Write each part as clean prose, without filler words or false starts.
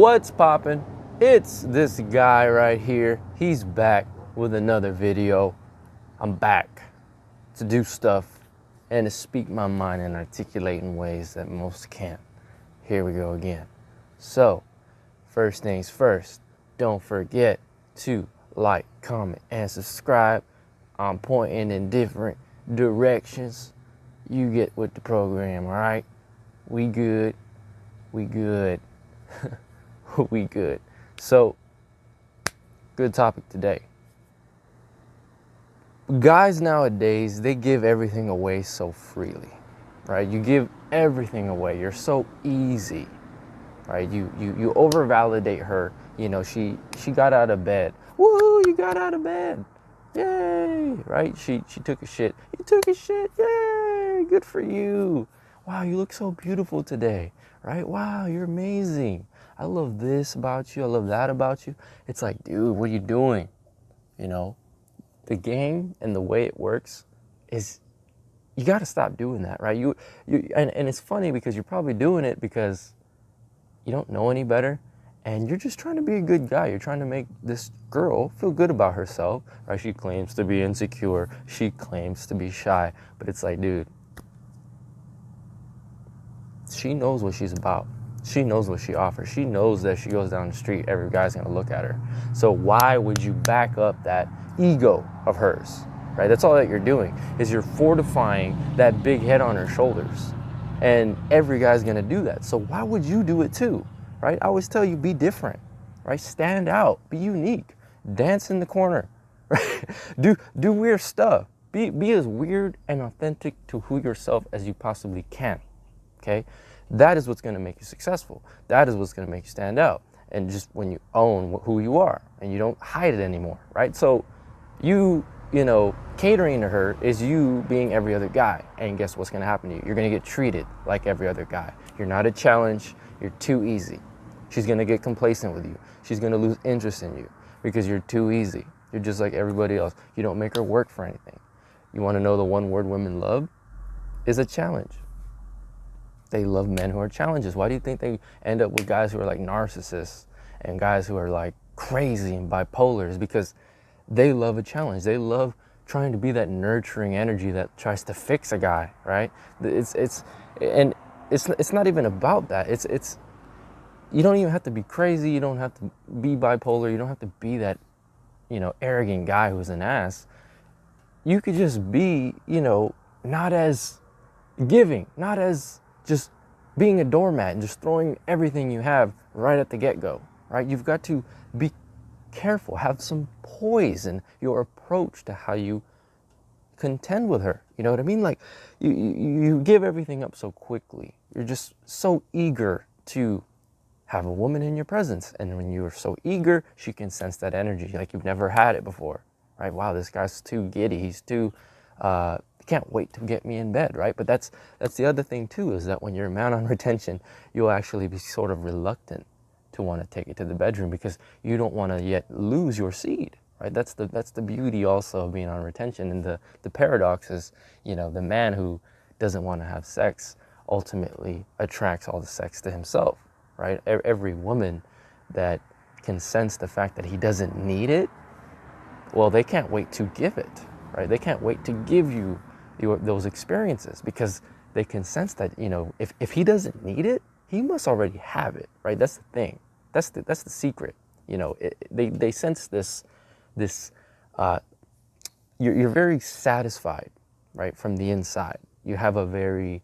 What's poppin'? It's this guy right here. He's back with another video. I'm back to do stuff and to speak my mind and articulate in ways that most can't. Here we go again. So, first things first, don't forget to like, comment, and subscribe. I'm pointing in different directions. You get with the program, all right? We good. We good. We good. So, good topic today. Guys nowadays, they give everything away so freely, right? You give everything away. You're so easy, right? You over-validate her. You know, she got out of bed. Woo, you got out of bed. Yay, right? She took a shit. You took a shit. Yay, good for you. Wow, you look so beautiful today, right? Wow, you're amazing. I love this about you. I love that about you. It's like, dude, what are you doing? You know, the game and the way it works is you got to stop doing that, right? And it's funny because you're probably doing it because you don't know any better and you're just trying to be a good guy. You're trying to make this girl feel good about herself, right? She claims to be insecure. She claims to be shy, but it's like, dude, she knows what she's about. She knows what she offers. She knows that she goes down the street, every guy's gonna look at her. So why would you back up that ego of hers, right? That's all that you're doing, is you're fortifying that big head on her shoulders. And every guy's gonna do that. So why would you do it too, right? I always tell you, be different, right? Stand out, be unique, dance in the corner, right? Do weird stuff. Be as weird and authentic to who yourself as you possibly can. Okay, that is what's going to make you successful. That is what's going to make you stand out. And just when you own who you are and you don't hide it anymore, right? So you know, catering to her is you being every other guy. And guess what's going to happen to you? You're going to get treated like every other guy. You're not a challenge. You're too easy. She's going to get complacent with you. She's going to lose interest in you because you're too easy. You're just like everybody else. You don't make her work for anything. You want to know the one word women love? Is a challenge. They love men who are challenges. Why do you think they end up with guys who are like narcissists and guys who are like crazy and bipolar? Is because they love a challenge. They love trying to be that nurturing energy that tries to fix a guy, right? It's not even about that. It's you don't even have to be crazy. You don't have to be bipolar. You don't have to be that, you know, arrogant guy who's an ass. You could just be, you know, not as giving, not as just being a doormat and just throwing everything you have right at the get-go, right? You've got to be careful, have some poise in your approach to how you contend with her. You know what I mean? Like you give everything up so quickly. You're just so eager to have a woman in your presence. And when you're so eager, she can sense that energy like you've never had it before, right? Wow, this guy's too giddy. He's too, can't wait to get me in bed, right? But that's the other thing too, is that when you're a man on retention, you'll actually be sort of reluctant to want to take it to the bedroom because you don't want to yet lose your seed, right? That's the beauty also of being on retention. And the paradox is, you know, the man who doesn't want to have sex ultimately attracts all the sex to himself, right? Every woman that can sense the fact that he doesn't need it, well, they can't wait to give it, right? They can't wait to give you those experiences because they can sense that, you know, if he doesn't need it, he must already have it, right? That's the thing. That's the secret. You know, they sense this, you're very satisfied, right? From the inside. You have a very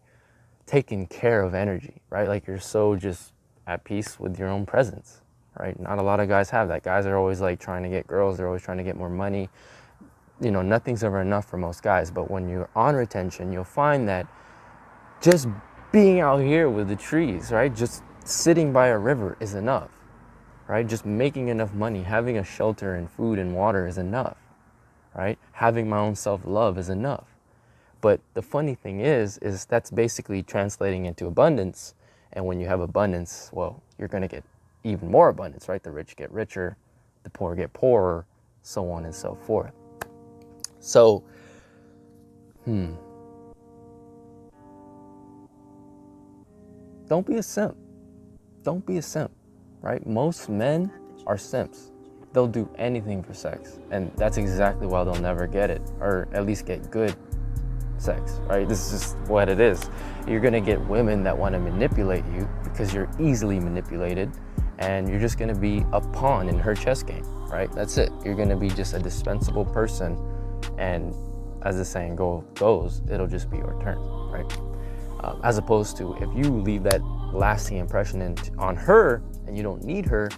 taken care of energy, right? Like you're so just at peace with your own presence, right? Not a lot of guys have that. Guys are always like trying to get girls. They're always trying to get more money. You know, nothing's ever enough for most guys, but when you're on retention, you'll find that just being out here with the trees, right? Just sitting by a river is enough, right? Just making enough money, having a shelter and food and water is enough, right? Having my own self-love is enough. But the funny thing is that's basically translating into abundance. And when you have abundance, well, you're going to get even more abundance, right? The rich get richer, the poor get poorer, so on and so forth. So, don't be a simp. Don't be a simp. right? Most men are simps. They'll do anything for sex, and that's exactly why they'll never get it, or at least get good sex, right? This is just what it is. You're gonna get women that want to manipulate you because you're easily manipulated, and you're just gonna be a pawn in her chess game, right? That's it. You're gonna be just a dispensable person, and as the saying goes, it'll just be your turn, right? As opposed to if you leave that lasting impression on her, and you don't need her,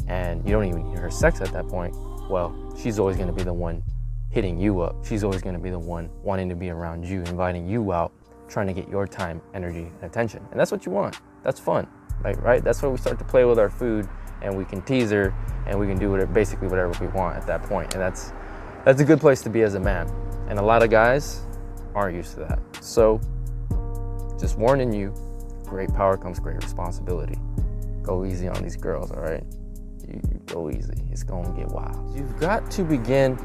and you don't even need her sex at that point, well, she's always going to be the one hitting you up. She's always going to be the one wanting to be around you, inviting you out, trying to get your time, energy, and attention. And that's what you want. That's fun, right? That's where we start to play with our food, and we can tease her, and we can do basically whatever we want at that point. And that's a good place to be as a man. And a lot of guys aren't used to that. So just warning you, great power comes great responsibility. Go easy on these girls, all right? You go easy. It's gonna get wild. You've got to begin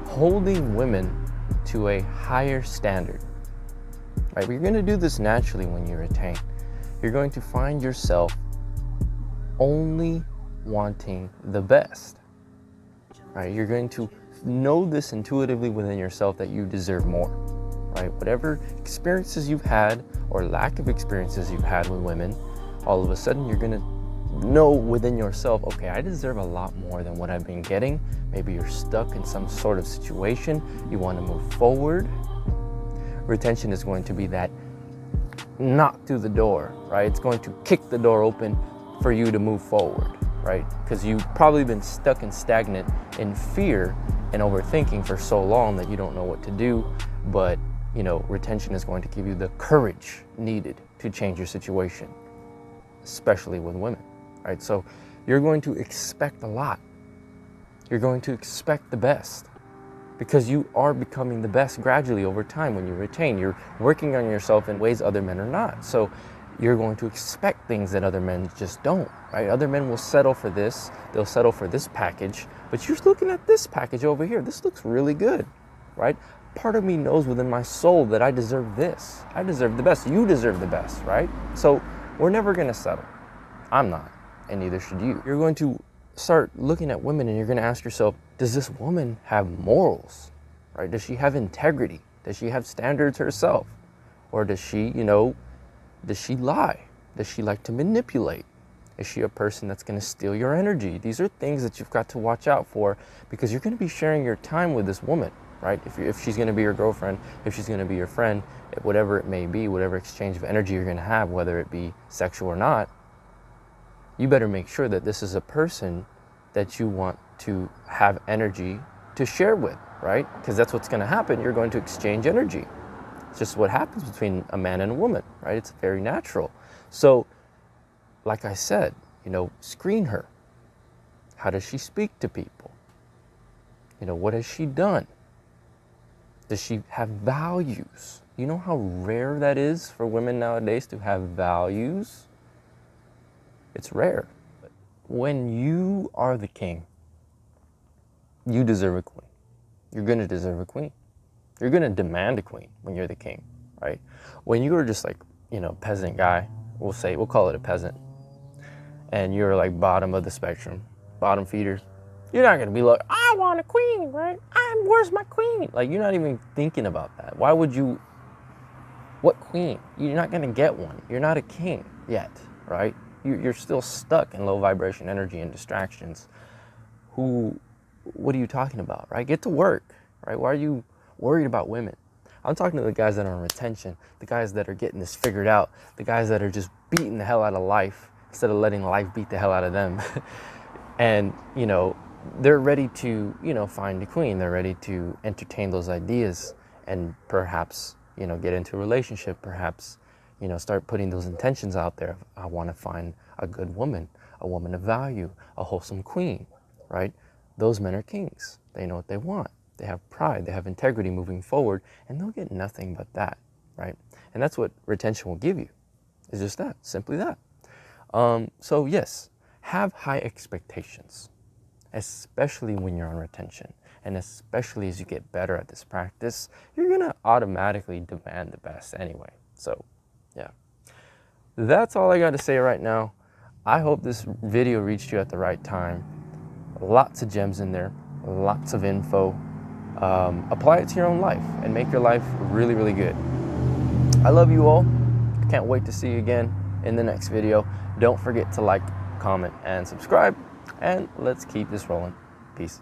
holding women to a higher standard, right? You're gonna do this naturally when you retain. You're going to find yourself only wanting the best, right? You're going to know this intuitively within yourself that you deserve more, right? Whatever experiences you've had or lack of experiences you've had with women, all of a sudden you're gonna know within yourself, okay, I deserve a lot more than what I've been getting. Maybe you're stuck in some sort of situation, you want to move forward. Retention is going to be that knock through the door, right? It's going to kick the door open for you to move forward, right? Because you've probably been stuck and stagnant in fear and overthinking for so long that you don't know what to do. But retention is going to give you the courage needed to change your situation, especially with women. Right? So you're going to expect a lot. You're going to expect the best because you are becoming the best gradually over time when you retain. You're working on yourself in ways other men are not. So you're going to expect things that other men just don't, right? Other men will settle for this. They'll settle for this package, but you're looking at this package over here. This looks really good, right? Part of me knows within my soul that I deserve this. I deserve the best. You deserve the best, right? So we're never going to settle. I'm not, and neither should you. You're going to start looking at women and you're going to ask yourself, does this woman have morals, right? Does she have integrity? Does she have standards herself? Or does she, does she lie? Does she like to manipulate? Is she a person that's going to steal your energy? These are things that you've got to watch out for because you're going to be sharing your time with this woman, right? If she's going to be your girlfriend, if she's going to be your friend, whatever it may be, whatever exchange of energy you're going to have, whether it be sexual or not, you better make sure that this is a person that you want to have energy to share with, right? Because that's what's going to happen. You're going to exchange energy. It's just what happens between a man and a woman, right? It's very natural. So, like I said, screen her. How does she speak to people? What has she done? Does she have values? You know how rare that is for women nowadays to have values? It's rare. When you are the king, you deserve a queen. You're going to deserve a queen. You're going to demand a queen when you're the king, right? When you're just like, peasant guy, we'll call it a peasant, and you're like bottom of the spectrum, bottom feeder, you're not going to be like, I want a queen, right? Where's my queen? Like, you're not even thinking about that. Why would you? What queen? You're not going to get one. You're not a king yet, right? You're still stuck in low vibration energy and distractions. What are you talking about, right? Get to work, right? Why are you worried about women? I'm talking to the guys that are in retention, the guys that are getting this figured out, the guys that are just beating the hell out of life instead of letting life beat the hell out of them. And, they're ready to, find a queen. They're ready to entertain those ideas and perhaps, get into a relationship, perhaps, start putting those intentions out there. I want to find a good woman, a woman of value, a wholesome queen, right? Those men are kings. They know what they want. They have pride. They have integrity moving forward, and they'll get nothing but that, right? And that's what retention will give you. It's just that, simply that. So yes, have high expectations, especially when you're on retention. And especially as you get better at this practice, you're going to automatically demand the best anyway. So yeah, that's all I got to say right now. I hope this video reached you at the right time. Lots of gems in there, lots of info. Apply it to your own life and make your life really, really good. I love you all. Can't wait to see you again in the next video. Don't forget to like, comment, and subscribe, and let's keep this rolling. Peace.